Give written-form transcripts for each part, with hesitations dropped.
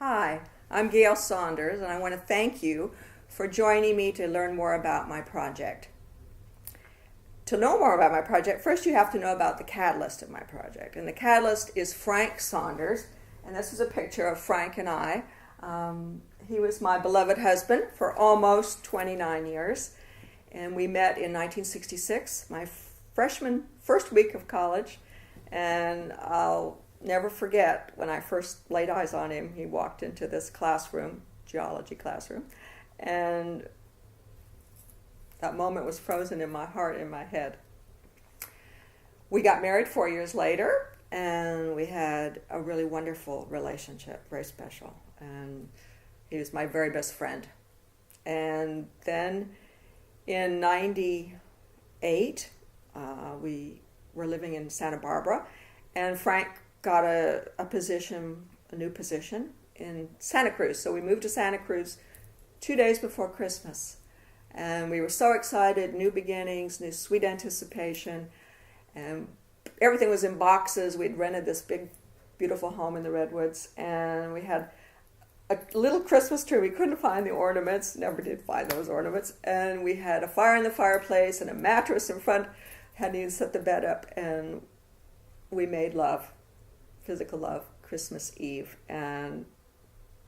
Hi, I'm Gail Saunders, and I want to thank you for joining me to learn more about my project. To know more about my project, first you have to know about the catalyst of my project. And the catalyst is Frank Saunders, and this is a picture of Frank and I. He was my beloved husband for almost 29 years, and we met in 1966, my first week of college, and I'll never forget when I first laid eyes on him. He walked into this classroom, geology classroom, and that moment was frozen in my heart, in my head. We got married 4 years later, and we had a really wonderful relationship, very special. And he was my very best friend. And then in 98, we were living in Santa Barbara, and Frank got a new position in Santa Cruz. So we moved to Santa Cruz 2 days before Christmas. And we were so excited, new beginnings, new sweet anticipation. And everything was in boxes. We'd rented this big, beautiful home in the Redwoods. And we had a little Christmas tree. We couldn't find the ornaments, never did find those ornaments. And we had a fire in the fireplace and a mattress in front. Hadn't even set the bed up. And we made love, physical love, Christmas Eve. And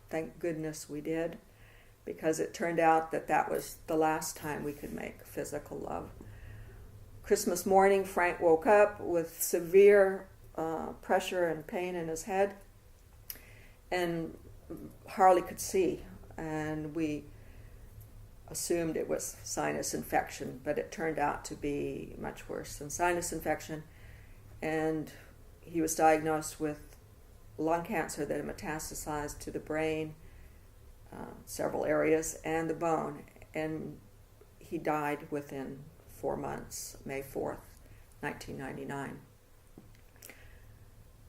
thank goodness we did, because it turned out that was the last time we could make physical love. Christmas morning, Frank woke up with severe pressure and pain in his head and hardly could see. And we assumed it was sinus infection, but it turned out to be much worse than sinus infection. And he was diagnosed with lung cancer that had metastasized to the brain, several areas, and the bone. And he died within 4 months, May 4th, 1999.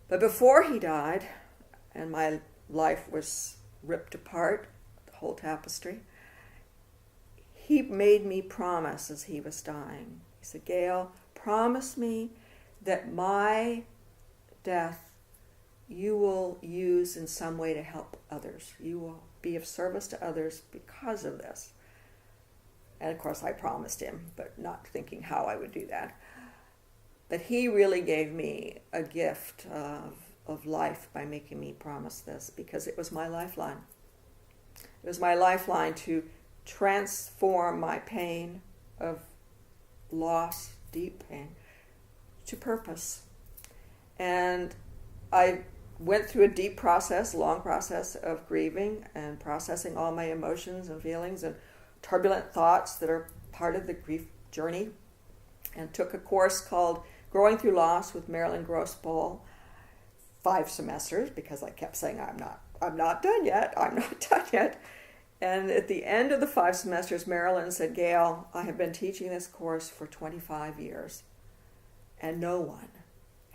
But before he died, and my life was ripped apart, the whole tapestry, he made me promise as he was dying. He said, "Gail, promise me that my death you will use in some way to help others. You will be of service to others because of this." And of course I promised him, but not thinking how I would do that. But he really gave me a gift of life by making me promise this, because it was my lifeline. It was my lifeline to transform my pain of loss, deep pain, to purpose. And I went through a deep process, long process of grieving and processing all my emotions and feelings and turbulent thoughts that are part of the grief journey, and took a course called Growing Through Loss with Marilyn Grossboll, 5 semesters, because I kept saying, I'm not done yet. And at the end of the 5 semesters, Marilyn said, "Gail, I have been teaching this course for 25 years, and no one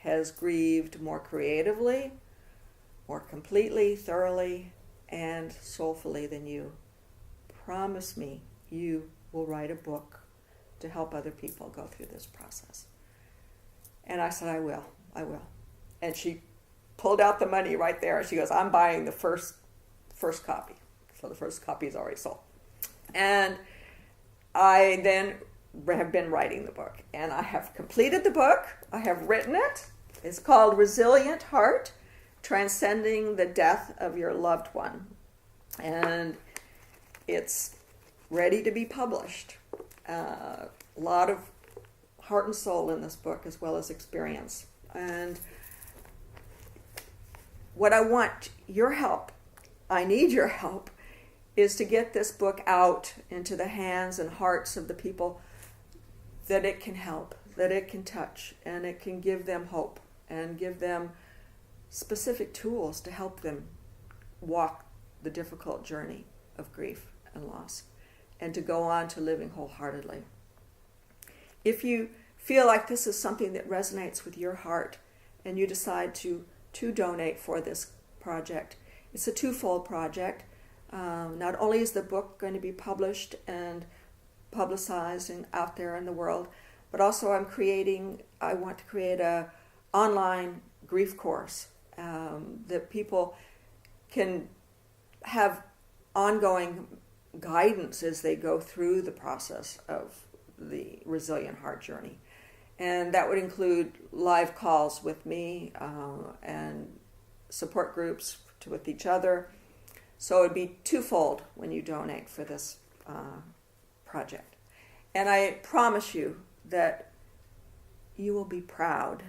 has grieved more creatively, more completely, thoroughly, and soulfully than you. Promise me you will write a book to help other people go through this process." And I said, I will. And she pulled out the money right there. She goes, "I'm buying the first copy." So the first copy is already sold. And I then have been writing the book, and I have completed the book. I have written it. It's called Resilient Heart, Transcending the Death of Your Loved One. And it's ready to be published. A lot of heart and soul in this book, as well as experience. And what I want your help, I need your help, is to get this book out into the hands and hearts of the people that it can help, that it can touch, and it can give them hope and give them specific tools to help them walk the difficult journey of grief and loss, and to go on to living wholeheartedly. If you feel like this is something that resonates with your heart, and you decide to donate for this project, it's a twofold project. Not only is the book going to be published and publicized and out there in the world, but also I want to create a online grief course that people can have ongoing guidance as they go through the process of the Resilient Heart journey. And that would include live calls with me and support groups with each other. So it would be twofold when you donate for this project. And I promise you that you will be proud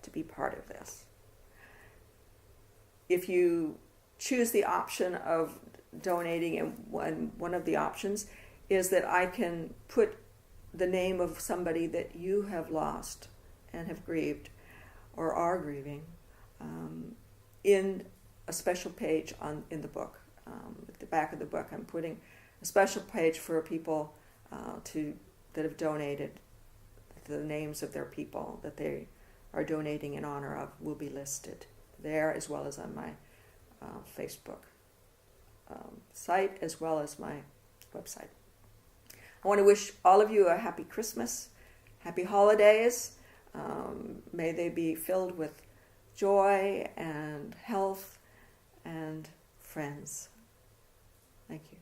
to be part of this. If you choose the option of donating, and one of the options is that I can put the name of somebody that you have lost and have grieved or are grieving in a special page in the book. At the back of the book, I'm putting a special page for people that have donated. The names of their people that they are donating in honor of will be listed there, as well as on my Facebook site, as well as my website. I want to wish all of you a happy Christmas, happy holidays. May they be filled with joy and health and friends. Thank you.